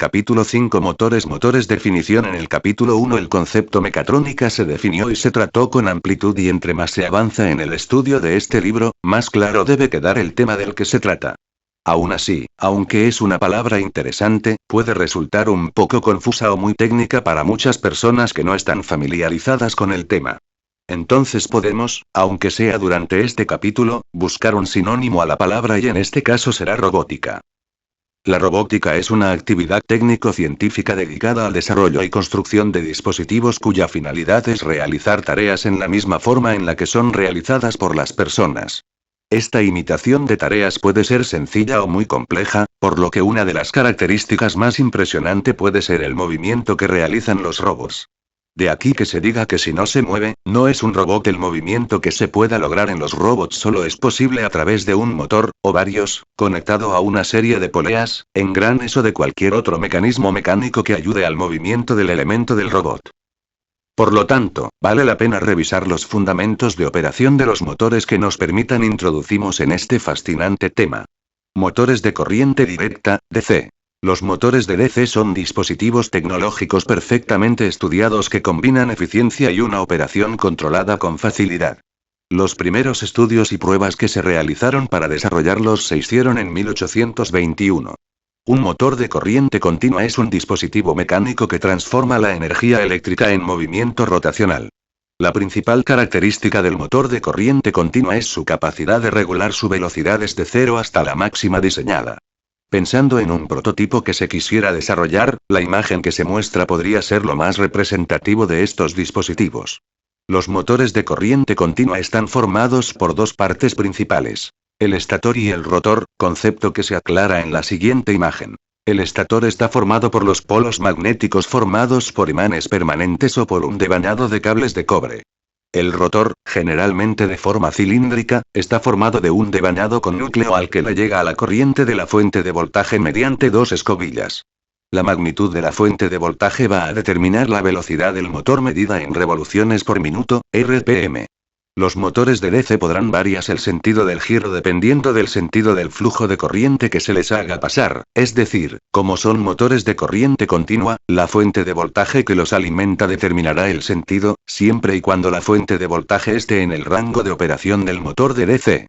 Capítulo 5 Motores definición En el capítulo 1 el concepto mecatrónica se definió y se trató con amplitud y entre más se avanza en el estudio de este libro, más claro debe quedar el tema del que se trata. Aún así, aunque es una palabra interesante, puede resultar un poco confusa o muy técnica para muchas personas que no están familiarizadas con el tema. Entonces podemos, aunque sea durante este capítulo, buscar un sinónimo a la palabra y en este caso será robótica. La robótica es una actividad técnico-científica dedicada al desarrollo y construcción de dispositivos cuya finalidad es realizar tareas en la misma forma en la que son realizadas por las personas. Esta imitación de tareas puede ser sencilla o muy compleja, por lo que una de las características más impresionante puede ser el movimiento que realizan los robots. De aquí que se diga que si no se mueve, no es un robot. El movimiento que se pueda lograr en los robots solo es posible a través de un motor, o varios, conectado a una serie de poleas, engranes o de cualquier otro mecanismo mecánico que ayude al movimiento del elemento del robot. Por lo tanto, vale la pena revisar los fundamentos de operación de los motores que nos permitan introducimos en este fascinante tema. Motores de corriente directa, DC. Los motores de DC son dispositivos tecnológicos perfectamente estudiados que combinan eficiencia y una operación controlada con facilidad. Los primeros estudios y pruebas que se realizaron para desarrollarlos se hicieron en 1821. Un motor de corriente continua es un dispositivo mecánico que transforma la energía eléctrica en movimiento rotacional. La principal característica del motor de corriente continua es su capacidad de regular su velocidad desde cero hasta la máxima diseñada. Pensando en un prototipo que se quisiera desarrollar, la imagen que se muestra podría ser lo más representativo de estos dispositivos. Los motores de corriente continua están formados por dos partes principales: el estator y el rotor, concepto que se aclara en la siguiente imagen. El estator está formado por los polos magnéticos formados por imanes permanentes o por un debañado de cables de cobre. El rotor, generalmente de forma cilíndrica, está formado de un debañado con núcleo al que le llega a la corriente de la fuente de voltaje mediante dos escobillas. La magnitud de la fuente de voltaje va a determinar la velocidad del motor medida en revoluciones por minuto, RPM. Los motores de DC podrán variar el sentido del giro dependiendo del sentido del flujo de corriente que se les haga pasar, es decir, como son motores de corriente continua, la fuente de voltaje que los alimenta determinará el sentido, siempre y cuando la fuente de voltaje esté en el rango de operación del motor de DC.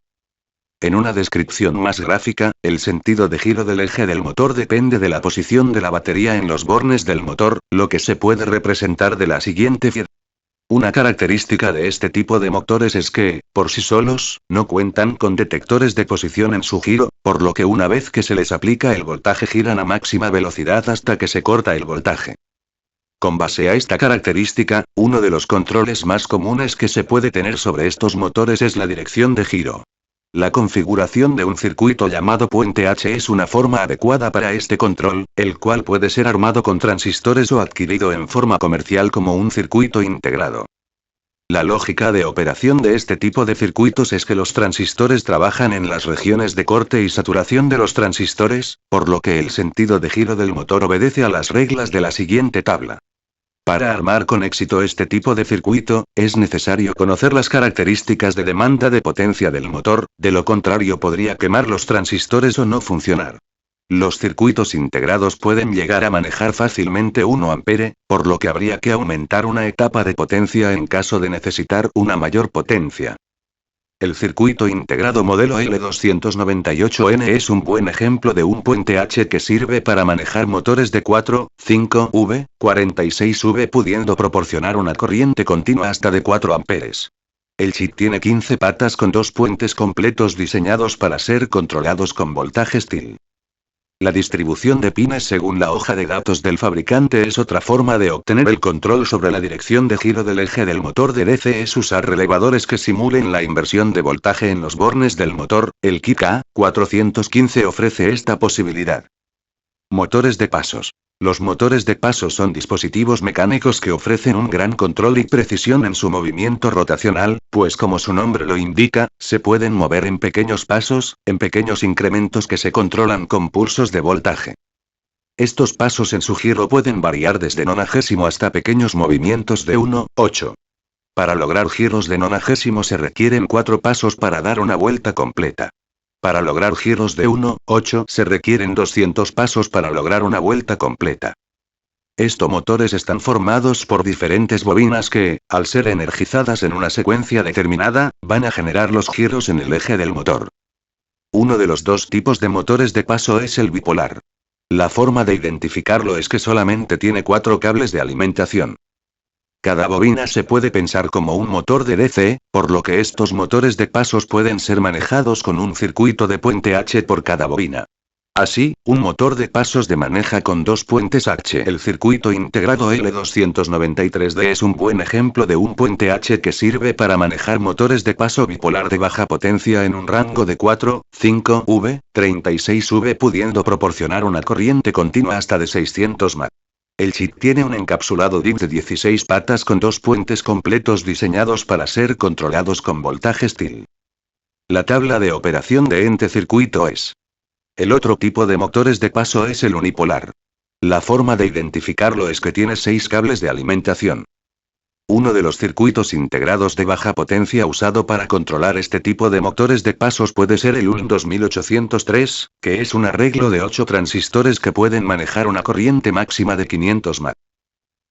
En una descripción más gráfica, el sentido de giro del eje del motor depende de la posición de la batería en los bornes del motor, lo que se puede representar de la siguiente forma. Una característica de este tipo de motores es que, por sí solos, no cuentan con detectores de posición en su giro, por lo que una vez que se les aplica el voltaje giran a máxima velocidad hasta que se corta el voltaje. Con base a esta característica, uno de los controles más comunes que se puede tener sobre estos motores es la dirección de giro. La configuración de un circuito llamado puente H es una forma adecuada para este control, el cual puede ser armado con transistores o adquirido en forma comercial como un circuito integrado. La lógica de operación de este tipo de circuitos es que los transistores trabajan en las regiones de corte y saturación de los transistores, por lo que el sentido de giro del motor obedece a las reglas de la siguiente tabla. Para armar con éxito este tipo de circuito, es necesario conocer las características de demanda de potencia del motor, de lo contrario podría quemar los transistores o no funcionar. Los circuitos integrados pueden llegar a manejar fácilmente 1 ampere, por lo que habría que aumentar una etapa de potencia en caso de necesitar una mayor potencia. El circuito integrado modelo L298N es un buen ejemplo de un puente H que sirve para manejar motores de 4, 5V, 46V pudiendo proporcionar una corriente continua hasta de 4 amperes. El chip tiene 15 patas con 2 puentes completos diseñados para ser controlados con voltaje steel. La distribución de pines según la hoja de datos del fabricante es otra forma de obtener el control sobre la dirección de giro del eje del motor de DC. Es usar relevadores que simulen la inversión de voltaje en los bornes del motor. El kit K415 ofrece esta posibilidad. Motores de pasos. Los motores de pasos son dispositivos mecánicos que ofrecen un gran control y precisión en su movimiento rotacional, pues como su nombre lo indica, se pueden mover en pequeños pasos, en pequeños incrementos que se controlan con pulsos de voltaje. Estos pasos en su giro pueden variar desde nonagésimo hasta pequeños movimientos de 1/8. Para lograr giros de nonagésimo se requieren 4 pasos para dar una vuelta completa. Para lograr giros de 1,8 se requieren 200 pasos para lograr una vuelta completa. Estos motores están formados por diferentes bobinas que, al ser energizadas en una secuencia determinada, van a generar los giros en el eje del motor. Uno de los dos tipos de motores de paso es el bipolar. La forma de identificarlo es que solamente tiene 4 cables de alimentación. Cada bobina se puede pensar como un motor de DC, por lo que estos motores de pasos pueden ser manejados con un circuito de puente H por cada bobina. Así, un motor de pasos de maneja con 2 puentes H. El circuito integrado L293D es un buen ejemplo de un puente H que sirve para manejar motores de paso bipolar de baja potencia en un rango de 4, 5 V, 36 V, pudiendo proporcionar una corriente continua hasta de 600 mA. El chip tiene un encapsulado DIC de 16 patas con 2 puentes completos diseñados para ser controlados con voltaje STIL. La tabla de operación de este circuito es. El otro tipo de motores de paso es el unipolar. La forma de identificarlo es que tiene 6 cables de alimentación. Uno de los circuitos integrados de baja potencia usado para controlar este tipo de motores de pasos puede ser el ULM 2803, que es un arreglo de 8 transistores que pueden manejar una corriente máxima de 500 mA.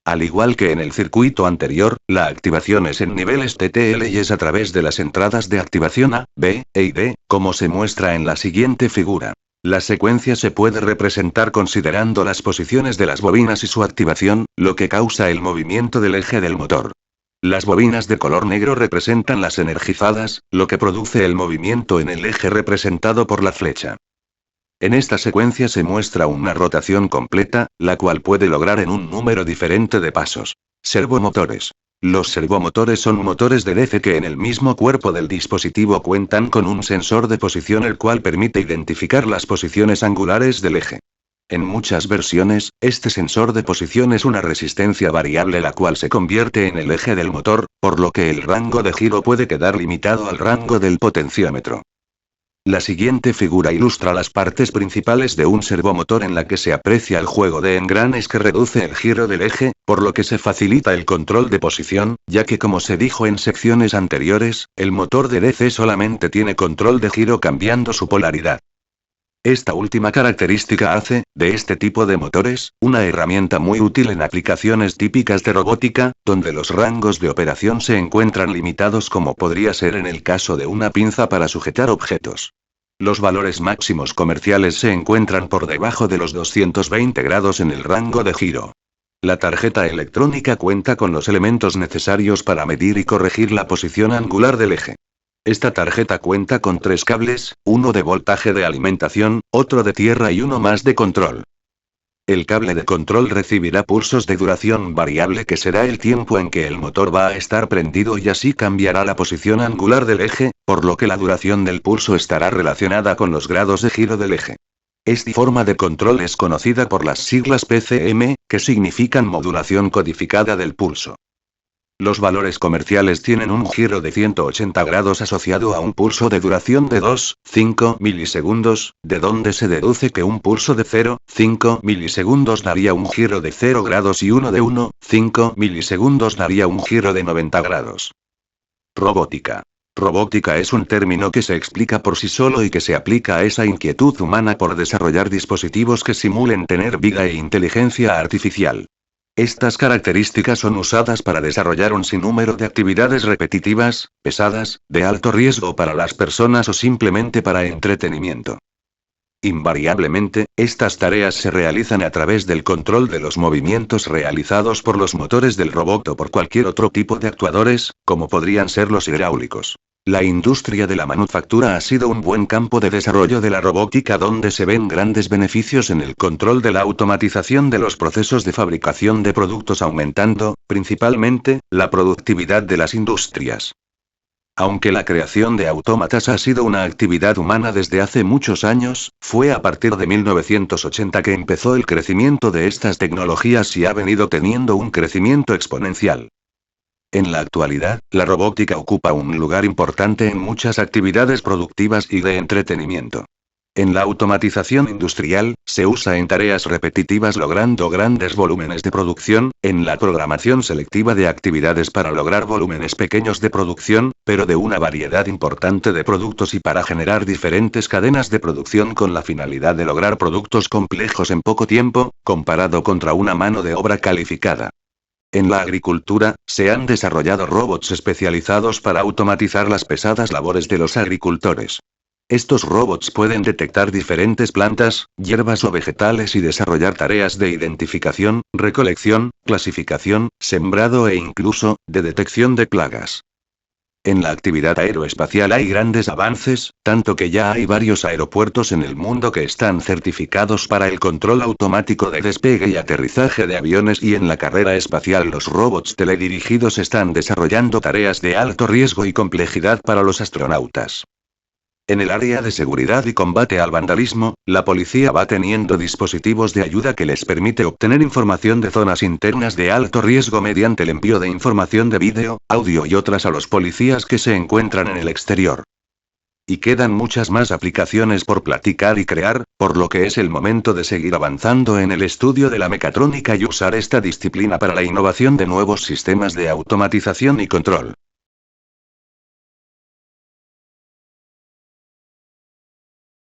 Al igual que en el circuito anterior, la activación es en niveles TTL y es a través de las entradas de activación A, B, E y D, como se muestra en la siguiente figura. La secuencia se puede representar considerando las posiciones de las bobinas y su activación, lo que causa el movimiento del eje del motor. Las bobinas de color negro representan las energizadas, lo que produce el movimiento en el eje representado por la flecha. En esta secuencia se muestra una rotación completa, la cual puede lograr en un número diferente de pasos. Servomotores. Los servomotores son motores de DC que en el mismo cuerpo del dispositivo cuentan con un sensor de posición el cual permite identificar las posiciones angulares del eje. En muchas versiones, este sensor de posición es una resistencia variable la cual se convierte en el eje del motor, por lo que el rango de giro puede quedar limitado al rango del potenciómetro. La siguiente figura ilustra las partes principales de un servomotor en la que se aprecia el juego de engranes que reduce el giro del eje, por lo que se facilita el control de posición, ya que como se dijo en secciones anteriores, el motor de DC solamente tiene control de giro cambiando su polaridad. Esta última característica hace, de este tipo de motores, una herramienta muy útil en aplicaciones típicas de robótica, donde los rangos de operación se encuentran limitados como podría ser en el caso de una pinza para sujetar objetos. Los valores máximos comerciales se encuentran por debajo de los 220 grados en el rango de giro. La tarjeta electrónica cuenta con los elementos necesarios para medir y corregir la posición angular del eje. Esta tarjeta cuenta con 3 cables, uno de voltaje de alimentación, otro de tierra y uno más de control. El cable de control recibirá pulsos de duración variable que será el tiempo en que el motor va a estar prendido y así cambiará la posición angular del eje, por lo que la duración del pulso estará relacionada con los grados de giro del eje. Esta forma de control es conocida por las siglas PCM, que significan modulación codificada del pulso. Los valores comerciales tienen un giro de 180 grados asociado a un pulso de duración de 2,5 milisegundos, de donde se deduce que un pulso de 0,5 milisegundos daría un giro de 0 grados y uno de 1,5 milisegundos daría un giro de 90 grados. Robótica. Robótica es un término que se explica por sí solo y que se aplica a esa inquietud humana por desarrollar dispositivos que simulen tener vida e inteligencia artificial. Estas características son usadas para desarrollar un sinnúmero de actividades repetitivas, pesadas, de alto riesgo para las personas o simplemente para entretenimiento. Invariablemente, estas tareas se realizan a través del control de los movimientos realizados por los motores del robot o por cualquier otro tipo de actuadores, como podrían ser los hidráulicos. La industria de la manufactura ha sido un buen campo de desarrollo de la robótica donde se ven grandes beneficios en el control de la automatización de los procesos de fabricación de productos aumentando, principalmente, la productividad de las industrias. Aunque la creación de autómatas ha sido una actividad humana desde hace muchos años, fue a partir de 1980 que empezó el crecimiento de estas tecnologías y ha venido teniendo un crecimiento exponencial. En la actualidad, la robótica ocupa un lugar importante en muchas actividades productivas y de entretenimiento. En la automatización industrial, se usa en tareas repetitivas logrando grandes volúmenes de producción, en la programación selectiva de actividades para lograr volúmenes pequeños de producción, pero de una variedad importante de productos y para generar diferentes cadenas de producción con la finalidad de lograr productos complejos en poco tiempo, comparado contra una mano de obra calificada. En la agricultura, se han desarrollado robots especializados para automatizar las pesadas labores de los agricultores. Estos robots pueden detectar diferentes plantas, hierbas o vegetales y desarrollar tareas de identificación, recolección, clasificación, sembrado e incluso, de detección de plagas. En la actividad aeroespacial hay grandes avances, tanto que ya hay varios aeropuertos en el mundo que están certificados para el control automático de despegue y aterrizaje de aviones y en la carrera espacial los robots teledirigidos están desarrollando tareas de alto riesgo y complejidad para los astronautas. En el área de seguridad y combate al vandalismo, la policía va teniendo dispositivos de ayuda que les permite obtener información de zonas internas de alto riesgo mediante el envío de información de vídeo, audio y otras a los policías que se encuentran en el exterior. Y quedan muchas más aplicaciones por platicar y crear, por lo que es el momento de seguir avanzando en el estudio de la mecatrónica y usar esta disciplina para la innovación de nuevos sistemas de automatización y control.